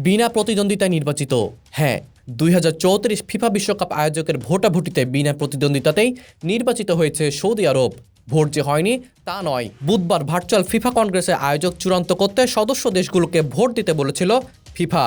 বিনা প্রতিদ্বন্দ্বিতায় নির্বাচিত। হ্যাঁ, 2034 ফিফা বিশ্বকাপ আয়োজকের ভোটাভুটিতে বিনা প্রতিদ্বন্দ্বিতাতেই নির্বাচিত হয়েছে সৌদি আরব। ভোট যে হয়নি তা নয়, বুধবার ভার্চুয়াল ফিফা কংগ্রেসের আয়োজক চূড়ান্ত করতে সদস্য দেশগুলোকে ভোট দিতে বলেছিল ফিফা।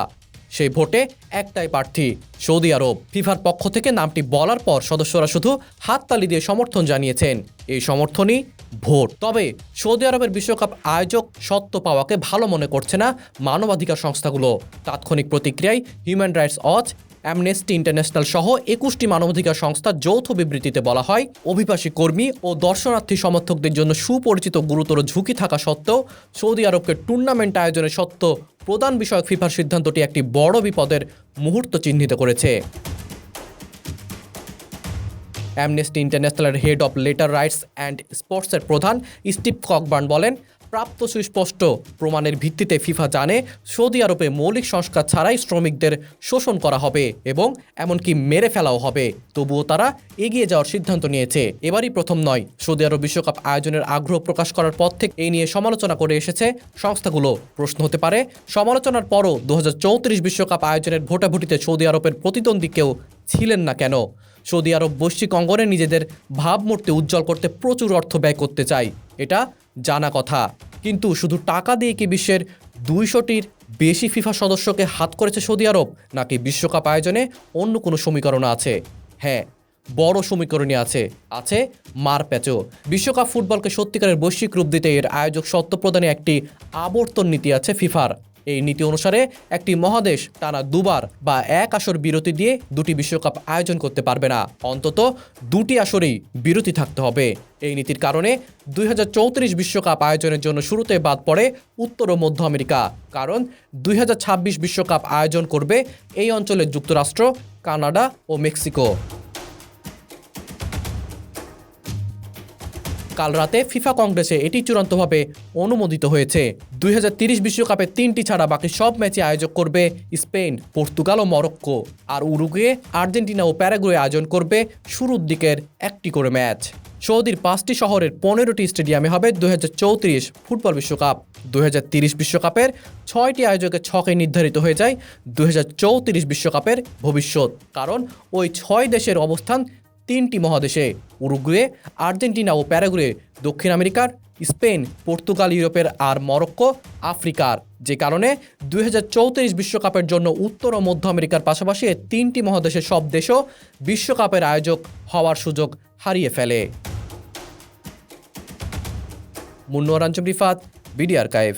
সেই ভোটে একটাই প্রার্থী, সৌদি আরব। ফিফার পক্ষ থেকে নামটি বলার পর সদস্যরা শুধু হাততালি দিয়ে সমর্থন জানিয়েছেন। এই সমর্থনই ভোট। তবে সৌদি আরবের বিশ্বকাপ আয়োজক সত্য পাওয়াকে ভালো মনে করছে না মানবাধিকার সংস্থাগুলো। তাৎক্ষণিক প্রতিক্রিয়ায় human rights watch, amnesty international সহ 21টি মানবাধিকার সংস্থার যৌথ বিবৃতিতে বলা হয়, অভিবাসী কর্মী ও দর্শনার্থী সমর্থকদের জন্য সুপরিচিত গুরুতর ঝুঁকি থাকা সত্ত্বেও সৌদি আরবকে টুর্নামেন্ট আয়োজনের সত্ত্ব প্রদান বিষয়ক ফিফার সিদ্ধান্তটি একটি বড় বিপদের মুহূর্ত চিহ্নিত করেছে। অ্যামনেস্টি ইন্টারন্যাশনালের head of letter rights and স্পোর্টসের প্রধান স্টিভ ককবার্ন বলেন, প্রাপ্ত সুস্পষ্ট প্রমাণের ভিত্তিতে ফিফা জানে সৌদি আরবে মৌলিক সংস্কার ছাড়াই শ্রমিকদের শোষণ করা হবে এবং এমনকি মেরে ফেলাও হবে। তবুও তারা এগিয়ে যাওয়ার সিদ্ধান্ত নিয়েছে। এবারই প্রথম নয়, সৌদি আরব বিশ্বকাপ আয়োজনের আগ্রহ প্রকাশ করার পর থেকে এই নিয়ে সমালোচনা করে এসেছে সংস্থাগুলো। প্রশ্ন হতে পারে, সমালোচনার পরও 2034 বিশ্বকাপ আয়োজনের ভোটাভুটিতে সৌদি আরবের প্রতিদ্বন্দ্বী কেউ ছিলেন না কেন? সৌদি আরব বৈশ্বিক অঙ্গনে নিজেদের ভাবমূর্তি উজ্জ্বল করতে প্রচুর অর্থ ব্যয় করতে চায়, এটা জানা কথা। কিন্তু শুধু টাকা দিয়ে কি বিশ্বের 200টির বেশি ফিফা সদস্যকে হাত করেছে সৌদি আরব, নাকি বিশ্বকাপ আয়োজনে অন্য কোনো সমীকরণ আছে? হ্যাঁ, বড় সমীকরণই আছে মারপ্যাচও। বিশ্বকাপ ফুটবলকে সত্যিকারের বৈশ্বিক রূপ দিতে এর আয়োজক সত্ত্ব প্রদানে একটি আবর্তন নীতি আছে ফিফার। এই নীতি অনুসারে একটি মহাদেশ টানা দুবার বা এক আসর বিরতি দিয়ে দুটি বিশ্বকাপ আয়োজন করতে পারবে না। অন্তত দুটি আসরেই বিরতি থাকতে হবে। এই নীতির কারণে 2034 বিশ্বকাপ আয়োজনের জন্য শুরুতে বাদ পড়ে উত্তর ও মধ্য আমেরিকা। কারণ 2026 বিশ্বকাপ আয়োজন করবে এই অঞ্চলের যুক্তরাষ্ট্র, কানাডা ও মেক্সিকো। কাল রাতে ফিফা কংগ্রেসে এটি চূড়ান্তভাবে অনুমোদিত হয়েছে। 2030 বিশ্বকাপে 3টি ছাড়া বাকি সব ম্যাচে আয়োজক করবে স্পেন, পর্তুগাল ও মরক্কো। আর উরুগুয়ে, আর্জেন্টিনা ও প্যারাগুয়ে আয়োজন করবে শুরুর দিকের একটি করে ম্যাচ। সৌদির 5টি শহরের 15টি স্টেডিয়ামে হবে 2034 ফুটবল বিশ্বকাপ। 2030 বিশ্বকাপের 6টি আয়োজকের ছকে নির্ধারিত হয়ে যায় 2034 বিশ্বকাপের ভবিষ্যৎ। কারণ ওই 6 দেশের অবস্থান 3টি মহাদেশে, উরুগুয়ে, আর্জেন্টিনা ও প্যারাগুয়ে দক্ষিণ আমেরিকার, স্পেন, পর্তুগাল ইউরোপের আর মরক্কো আফ্রিকার। যে কারণে 2034 বিশ্বকাপের জন্য উত্তর ও মধ্য আমেরিকার পাশাপাশি 3টি মহাদেশের সব দেশও বিশ্বকাপের আয়োজক হওয়ার সুযোগ হারিয়ে ফেলে। মুন্নুয়ার আঞ্চম রিফাত, বিডি আর্কাইভ।